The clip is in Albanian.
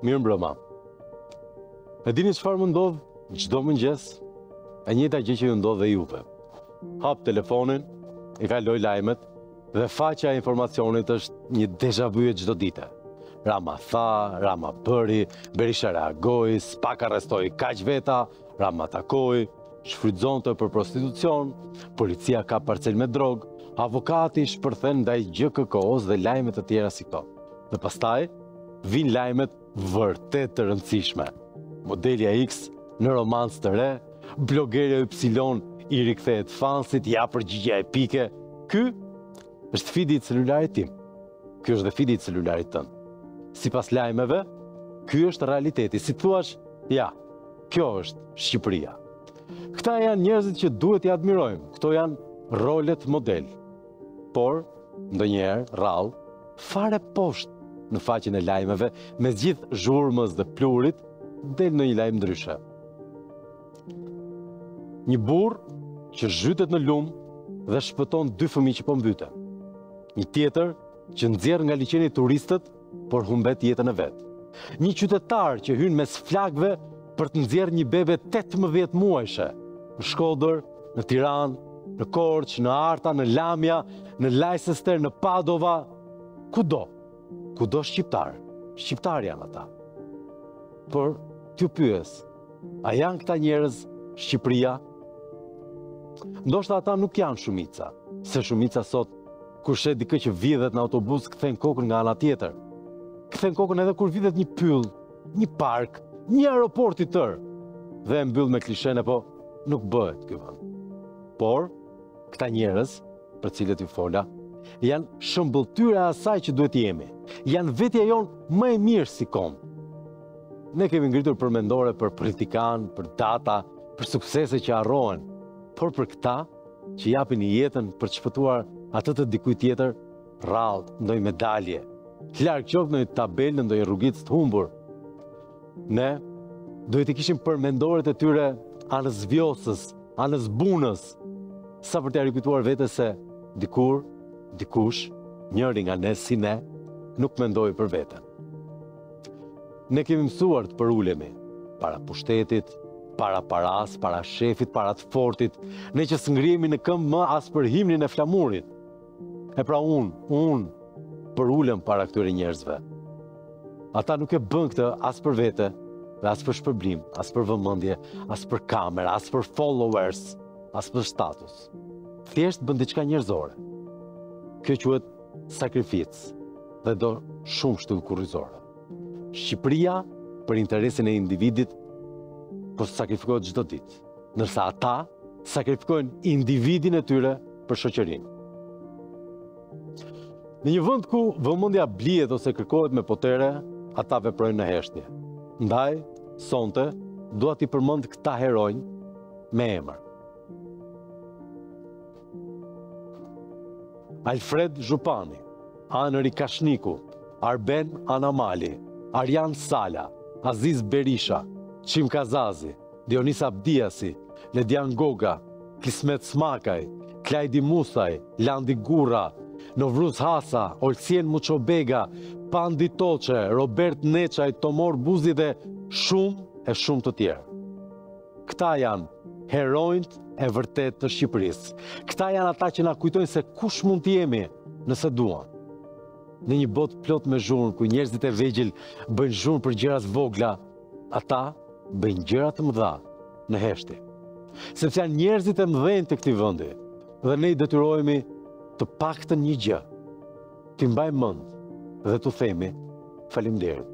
Mirë mbrëma. E dini çfarë më ndodh çdo mëngjes? E njëjta gjë që ju ndodh dhe juve. Hap telefonin, i kaloj lajmet dhe faqja e informacionit është një deja vu e çdo dite. Rama tha, Rama bëri, Berisha reagoi, SPAK arrestoi kaq veta, Rama takoi, shfrytëzonte për prostitucion, policia ka parcel me drog, avokati shpërthen ndaj GKK-s dhe lajme të tjera si këto. Dhe pastaj vijnë lajmet vërtet të rëndësishme. Modelja X në romancë të re, blogerja Y i rikthehet fansit, ja përgjigje epike. Ky është feedi i celularit tim. Ky është dhe feedi i celularit tënd. Sipas lajmeve, ky është realiteti. Si thuaç, ja, kjo është Shqipëria. Këta janë njerëzit që duhet t'i admirojmë. Këto janë rolet model. Por, ndonjëherë, rrallë, fare poshtë në faqen e lajmeve, me gjithë zhurmës dhe plurit, del në një lajm ndryshe. Një burr që zhytet në lum dhe shpëton 2 fëmijë që po mbyten. Një tjetër që nxjerr nga liçeni turistët, por humbet jetën e vet. Një qytetar që hyn mes flakëve për të nxjerrë një bebe 18 muajshe, në Shkodër, në Tiranë, në Korçë, në Arta, në Lamja, në Leicester, në Padova, kudo shqiptar. Shqiptar janë ata. Por t'ju pyes, a janë këta njerëz Shqipëria? Ndoshta ata nuk janë shumica, se shumica sot, kur shet dikë që vidhet në autobus, kthen kokën nga ana tjetër. Kthen kokën edhe kur vidhet një pyll, një park, një aeroport i tërë, dhe e mbyll me klishene, po nuk bëhet ky vend. Por këta njerëz, për cilët ju fola, janë shëmbëltyra e asaj që duhet jemi. Janë vetja jonë më e mirë si kom. Ne kemi ngritur përmendore për politikan, për data, për suksese që arrohen, por për këta që japin jetën për të shpëtuar atë të dikujt tjetër, rrallë, ndonjë medalje, larg qoftë në një tabelë në ndonjë rrugicë të humbur. Ne duhet të kishim përmendoret e tyre anës vjosës, anës bunës, sa për t'ia rikujtuar vetes se dikur, dikush, njëri nga ne si ne, nuk mendoi për veten. Ne kemi mësuar të përulemi para pushtetit, para paras, para shefit, para të fortit, ne që s'ngrihemi në këmbë më as për himnin e flamurit. E pra unë përulem para këtyre njerëzve. Ata nuk e bën këtë as për vete, dhe as për shpërblim, as për vëmendje, as për kamera, as për followers, as për status. Thjesht bën diçka njerëzore. Kjo quhet sakrificë dhe do shumë shtyllë kurrizore. Shqipëria, për interesin e individit, po sakrifikohet çdo ditë, ndërsa ata sakrifikojnë individin e tyre për shoqërinë. Në një vend ku vëmendja blihet ose kërkohet me potere, ata veprojnë në heshtje. Ndaj, sonte, dua t'i përmend këta heronj me emër. Alfred Zhupani, Anëri Kashniku, Arben Anamali, Arjan Sala, Aziz Berisha, Çim Kazazi, Dionis Abdiasi, Ledian Goga, Kismet Smakaj, Klajdi Musaj, Landi Gurra, Novruz Hasa, Olsien Muçobega, Pandi Toçe, Robert Neçaj, Tomor Buzi dhe shumë të tjerë. Këta janë heronjt e vërtet të Shqipërisë. Këta janë ata që na kujtojnë se kush mund të jemi nëse duan. Në një botë plot me zhurmë, ku njerëzit e vegjël bëjnë zhurmë për gjëra të vogla, ata bëjnë gjëra të mëdha në heshtje. Sepse janë njerëzit e mëdhenj të këtij vendi, dhe ne i detyrohemi të paktën një gjë, t'i mbajmë mend dhe t'u themi faleminderit.